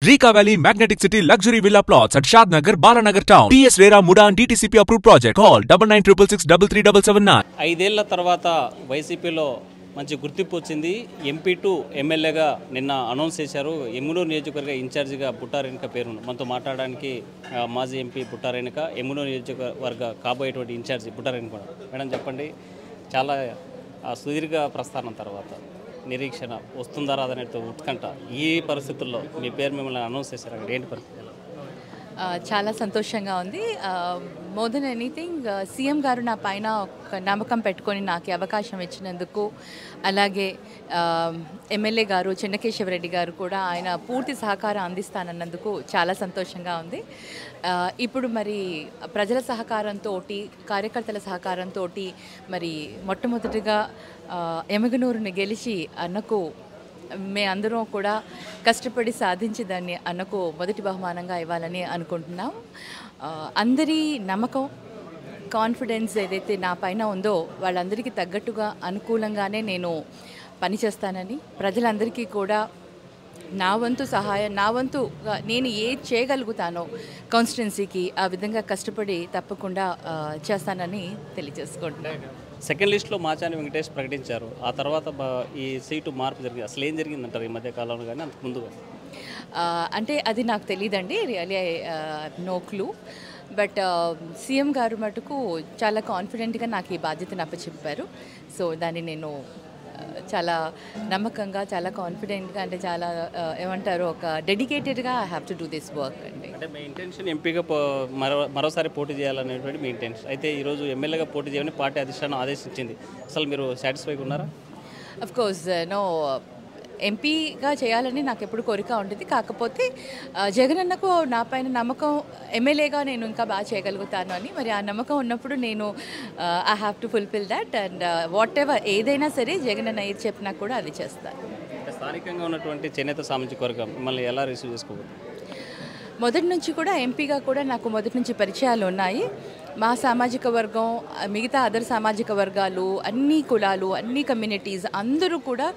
Rika Valley Magnetic City Luxury Villa Plots at Shadnagar, Balanagar Town. TS Rera Mudan DTCP approved project. Call 9966633779. 5 ఏళ్ల తర్వాత వైసీపీలో మంచి గుర్తింపు వచ్చింది. ఎంపీ టు ఎమ్మెల్యేగా నిన్న అనౌన్స్ చేశారు. ఎమ్మునూరు నియోజకవర్గ ఇన్ఛార్జిగా బుట్టారేణుక పేరు మనతో మాట్లాడడానికి మాజీ ఎంపీ బుట్టారేణుక, ఎమ్మునూరు నియోజకవర్గ కాబోయేటువంటి ఇన్ఛార్జి బుట్టారేణుక కూడా. మేడం చెప్పండి, చాలా సుదీర్ఘ ప్రస్థానం తర్వాత నిరీక్షణ వస్తుందా రాదనే ఉత్కంఠ, ఈ పరిస్థితుల్లో మీ పేరు మిమ్మల్ని అనౌన్స్ చేశారు, అక్కడ ఏంటి పరిస్థితి? చాలా సంతోషంగా ఉంది. మోర్ దెన్ ఎనీథింగ్ సీఎం గారు నా పైన ఒక నమ్మకం పెట్టుకొని నాకు అవకాశం ఇచ్చినందుకు, అలాగే ఎమ్మెల్యే గారు చెన్నకేశవరెడ్డి గారు కూడా ఆయన పూర్తి సహకారం అందిస్తానన్నందుకు చాలా సంతోషంగా ఉంది. ఇప్పుడు మరి ప్రజల సహకారంతో, కార్యకర్తల సహకారంతో మరి మొట్టమొదటిగా ఎమ్మిగనూరుని గెలిచి అన్నకు అందరం కూడా కష్టపడి సాధించి దాన్ని అన్నకు మొదటి బహుమానంగా ఇవ్వాలని అనుకుంటున్నాం. అందరి నమ్మకం, కాన్ఫిడెన్స్ ఏదైతే నా పైన ఉందో వాళ్ళందరికీ తగ్గట్టుగా అనుకూలంగానే నేను పనిచేస్తానని, ప్రజలందరికీ కూడా నా వంతు సహాయం, నా వంతుగా నేను ఏది చేయగలుగుతానో కాన్స్టిట్యున్సీకి ఆ విధంగా కష్టపడి తప్పకుండా చేస్తానని తెలియజేసుకుంటున్నాను. సెకండ్ లిస్ట్లో మాచాని వెంకటేష్ ప్రకటించారు. ఆ తర్వాత ఈ సీటు మార్పు జరిగింది. అసలు ఏం జరిగిందంటారు ఈ మధ్య కాలంలో కానీ అంతకు ముందుగా? అంటే అది నాకు తెలియదండి, really no clue. But CM గారు మటుకు చాలా కాన్ఫిడెంట్గా నాకు ఈ బాధ్యతను అప్పచెప్పారు. సో దాన్ని నేను చాలా నమ్మకంగా, చాలా కాన్ఫిడెంట్గా, అంటే చాలా ఏమంటారు, ఒక డెడికేటెడ్గా I have to do this work అండి. అంటే మీ ఇంటెన్షన్ ఎంపీగా మరోసారి పోటీ చేయాలనేటువంటి మీ ఇంటెన్షన్. అయితే ఈరోజు ఎమ్మెల్యేగా పోటీ చేయాలని పార్టీ అధిష్టానం ఆదేశించింది. అసలు మీరు సాటిస్ఫైగా ఉన్నారా? అఫ్ కోర్స్ నో, ఎంపీగా చేయాలని నాకు ఎప్పుడు కోరిక ఉంటుంది. కాకపోతే జగనన్నకు నా పైన నమ్మకం, ఎమ్మెల్యేగా నేను ఇంకా బాగా చేయగలుగుతాను అని, మరి ఆ నమ్మకం ఉన్నప్పుడు నేను I have to fulfil that. And what ever ఏదైనా సరే జగనన్న ఏది చెప్పినా కూడా అది చేస్తాను. స్థానికంగా ఉన్నటువంటి చేనేత సామాజిక వర్గం మిమ్మల్ని ఎలా రిసీవ్ చేసుకోవాలి? మొదటి నుంచి కూడా ఎంపీగా కూడా నాకు మొదటి నుంచి పరిచయాలు ఉన్నాయి. మా సామాజిక వర్గం, మిగతా అదర్ సామాజిక వర్గాలు, అన్ని కులాలు, అన్ని కమ్యూనిటీస్ అందరూ కూడా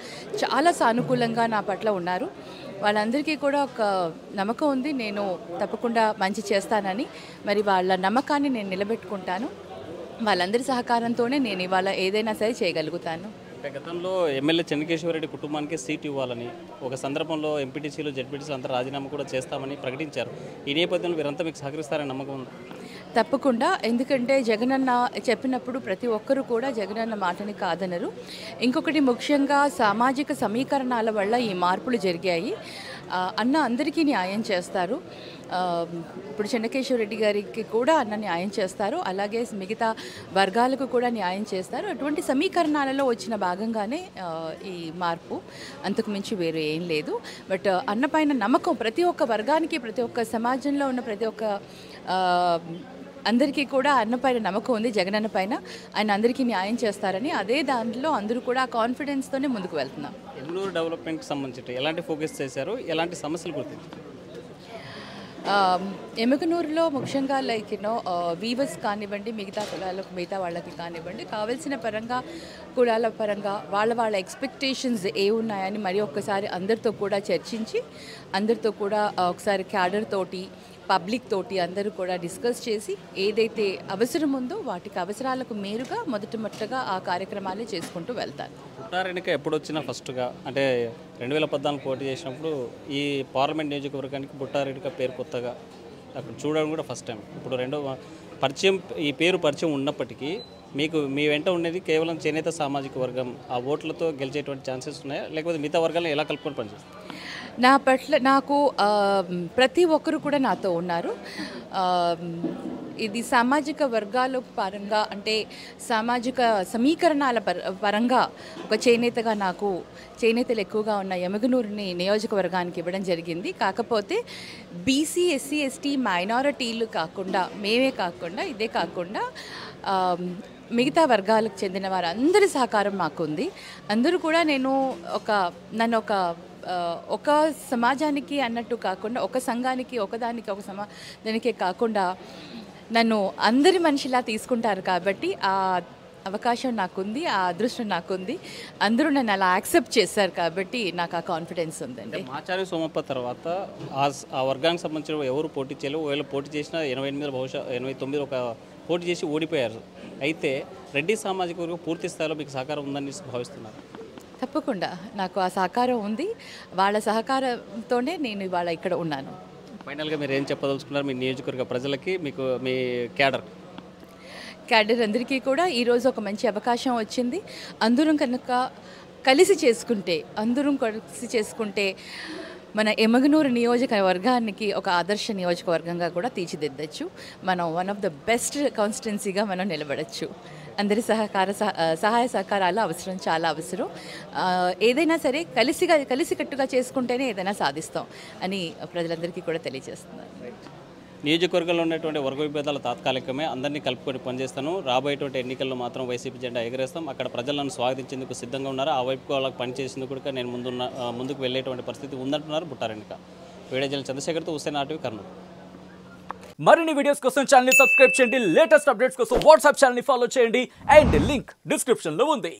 చాలా సానుకూలంగా నా పట్ల ఉన్నారు. వాళ్ళందరికీ కూడా ఒక నమ్మకం ఉంది, నేను తప్పకుండా మంచి చేస్తానని. మరి వాళ్ళ నమ్మకాన్ని నేను నిలబెట్టుకుంటాను. వాళ్ళందరి సహకారంతోనే నేను ఇవాళ ఏదైనా సరే చేయగలుగుతాను. గతంలో ఎమ్మెల్యే చెన్నకేశవరెడ్డి కుటుంబానికి సీట్ ఇవ్వాలని ఒక సందర్భంలో ఎంపీటీసీలు, జెడ్పీటీసీలు అంతా రాజీనామా కూడా చేస్తామని ప్రకటించారు. ఈ నేపథ్యంలో వీరంతా మీకు సహకరిస్తారని నమ్మకం ఉంది? తప్పకుండా. ఎందుకంటే జగనన్న చెప్పినప్పుడు ప్రతి ఒక్కరూ కూడా జగనన్న మాటని కాదనరు. ఇంకొకటి ముఖ్యంగా సామాజిక సమీకరణాల వల్ల ఈ మార్పులు జరిగాయి. అన్న అందరికీ న్యాయం చేస్తారు. ఇప్పుడు చెన్నకేశవరెడ్డి గారికి కూడా అన్న న్యాయం చేస్తారు, అలాగే మిగతా వర్గాలకు కూడా న్యాయం చేస్తారు. అటువంటి సమీకరణాలలో వచ్చిన భాగంగానే ఈ మార్పు, అంతకు మించి వేరే ఏం లేదు. బట్ అన్న పైన నమ్మకం ప్రతి ఒక్క వర్గానికి, ప్రతి ఒక్క సమాజంలో ఉన్న ప్రతి ఒక్క అందరికీ కూడా అన్న పైన నమ్మకం ఉంది, జగనన్న పైన. ఆయన అందరికీ న్యాయం చేస్తారని, అదే దాంట్లో అందరూ కూడా ఆ కాన్ఫిడెన్స్తోనే ముందుకు వెళ్తున్నాం. ఎమ్మెల్యే డెవలప్మెంట్కి సంబంధించి ఎలాంటి ఫోకస్ చేశారు, ఎలాంటి సమస్యలు గుర్తించారు? ఎమ్మిగనూరులో ముఖ్యంగా లైక్ వీవర్స్ కానివ్వండి, మిగతా కులాలకు, మిగతా వాళ్ళకి కానివ్వండి, కావాల్సిన పరంగా కులాల పరంగా వాళ్ళ ఎక్స్పెక్టేషన్స్ ఏ ఉన్నాయని మరి ఒక్కసారి అందరితో కూడా చర్చించి, అందరితో కూడా ఒకసారి క్యాడర్ తోటి, పబ్లిక్ తోటి అందరూ కూడా డిస్కస్ చేసి ఏదైతే అవసరం ఉందో వాటికి అవసరాలకు మేరుగా మొట్టగా ఆ కార్యక్రమాలే చేసుకుంటూ వెళ్తాను. బుట్టారేణుక ఎప్పుడు వచ్చినా ఫస్ట్గా, అంటే 2014 పోటీ చేసినప్పుడు ఈ పార్లమెంట్ నియోజకవర్గానికి బుట్టారేణుక పేరు కొత్తగా అక్కడ చూడడం కూడా ఫస్ట్ టైం. ఇప్పుడు రెండో పరిచయం, ఈ పేరు పరిచయం ఉన్నప్పటికీ మీకు మీ వెంట ఉండేది కేవలం చేనేత సామాజిక వర్గం. ఆ ఓట్లతో గెలిచేటువంటి ఛాన్సెస్ ఉన్నాయా, లేకపోతే మిగతా వర్గాలను ఎలా కలుపుకొని పనిచేస్తారు? నా పట్ల నాకు ప్రతి ఒక్కరు కూడా నాతో ఉన్నారు. ఇది సామాజిక వర్గాల పరంగా, అంటే సామాజిక సమీకరణాల పరంగా ఒక చేనేతగా నాకు చేనేతలు ఎక్కువగా ఉన్న ఎమ్మిగనూరుని నియోజకవర్గానికి ఇవ్వడం జరిగింది. కాకపోతే బీసీ, ఎస్సీ, ఎస్టీ, మైనారిటీలు కాకుండా, మేమే కాకుండా, ఇదే కాకుండా మిగతా వర్గాలకు చెందిన వారందరి సహకారం మాకుంది. అందరూ కూడా నన్ను ఒక సమాజానికి అన్నట్టు కాకుండా, ఒక సంఘానికి, ఒకదానికి, ఒక సమాజానికే కాకుండా నన్ను అందరి మనిషిలా తీసుకుంటారు. కాబట్టి అవకాశం నాకుంది, ఆ అదృష్టం నాకుంది. అందరూ నన్ను అలా యాక్సెప్ట్ చేశారు కాబట్టి నాకు ఆ కాన్ఫిడెన్స్ ఉందండి. మాచారి సోమప్ప తర్వాత ఆ వర్గానికి సంబంధించిన ఎవరు పోటీ చేయలేదు. ఒకవేళ పోటీ చేసిన 88 బహుశా 89 ఒక పోటీ చేసి ఓడిపోయారు. అయితే రెడ్డి సామాజిక వర్గం పూర్తి స్థాయిలో మీకు సహకారం ఉందని భావిస్తున్నారు? తప్పకుండా నాకు ఆ సహకారం ఉంది. వాళ్ళ సహకారంతోనే నేను ఇవాళ ఇక్కడ ఉన్నాను. ఫైనల్గా మీరు ఏం చెప్పదలుచుకున్నారు మీ నియోజకవర్గ ప్రజలకి, మీకు మీ క్యాడర్ అందరికీ కూడా ఈరోజు ఒక మంచి అవకాశం వచ్చింది. అందరం కనుక కలిసి చేసుకుంటే మన ఎమగనూరు నియోజకవర్గానికి ఒక ఆదర్శ నియోజకవర్గంగా కూడా తీర్చిదిద్దచ్చు. మనం వన్ ఆఫ్ ద బెస్ట్ కాన్స్టిట్యున్సీగా మనం నిలబడచ్చు. అందరి సహాయ సహకారాలు అవసరం, చాలా అవసరం. ఏదైనా సరే కలిసికట్టుగా చేసుకుంటేనే ఏదైనా సాధిస్తాం అని ప్రజలందరికీ కూడా తెలియజేస్తున్నారు. నియోజకవర్గంలో ఉన్నటువంటి వర్గ విభేదాలు తాత్కాలికమే, అందరినీ కలుపుకొని పనిచేస్తాను. రాబోయేటువంటి ఎన్నికల్లో మాత్రం వైసీపీ జెండా ఎగరేస్తాం. అక్కడ ప్రజలను స్వాగతించేందుకు సిద్ధంగా ఉన్నారు. ఆ వైపు వాళ్ళకి పనిచేసేందుకు కూడా నేను ముందుకు వెళ్ళేటువంటి పరిస్థితి ఉందంటున్నారు బుట్టారెడ్డి. వీడియో జర్నలిస్ట్ చంద్రశేఖర్తో హుస్సేన్ ఆర్టీవీ కర్నూలు. మరిన్ని వీడియోస్ కోసం ఛానల్ ని సబ్స్క్రైబ్ చేయండి. లేటెస్ట్ అప్డేట్స్ కోసం వాట్సాప్ ఛానల్ ని ఫాలో చేయండి. అండ్ లింక్ డిస్క్రిప్షన్ లో ఉంది.